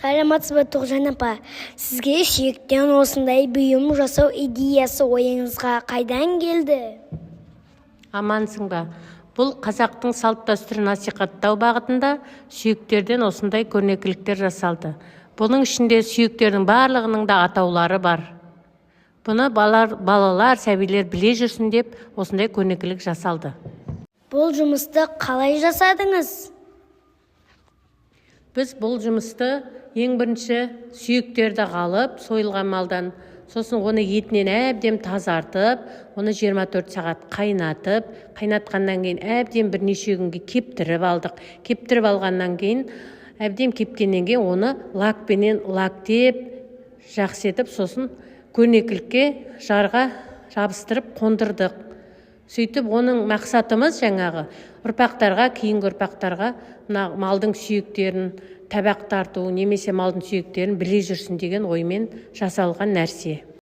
Саламатсыз ба Тоғжан апа? Сізге сүйектен осындай бұйым жасау идеясы ойыңызға қайдан келді? Амансың ба? Бұл қазақтың салт дәстүрін насихаттау бағытында сүйектерден осындай көрнекіліктер жасалды. Бұның ішінде сүйектердің барлығының да атаулары бар. Бұны балалар, сәбилер біле жүрсін деп осындай көрнекілік жасалды. Бұл жұмысты қалай жасадыңыз? Біз бұл жұмысты ең бірінші сүйектерді алып, сойылған малдан, сосын оны етінен әбден тазартып, оны 24 сағат қайнатып, қайнатқаннан кейін әбден бірнеше күнге кептіріп алдық. Кептіріп алғаннан кейін, әбден кептеннен кейін оны лакпенен лактеп, жақсы етіп, сосын көрнекілікке жарға жабыстырып қондырдық. Сөйтіп, оның мақсатымыз жаңағы ұрпақтарға, кейінгі ұрпақтарға малдың сүйектерін табақ тарту, немесе малдың сүйектерін біле жүрсін деген оймен жасалған нәрсе.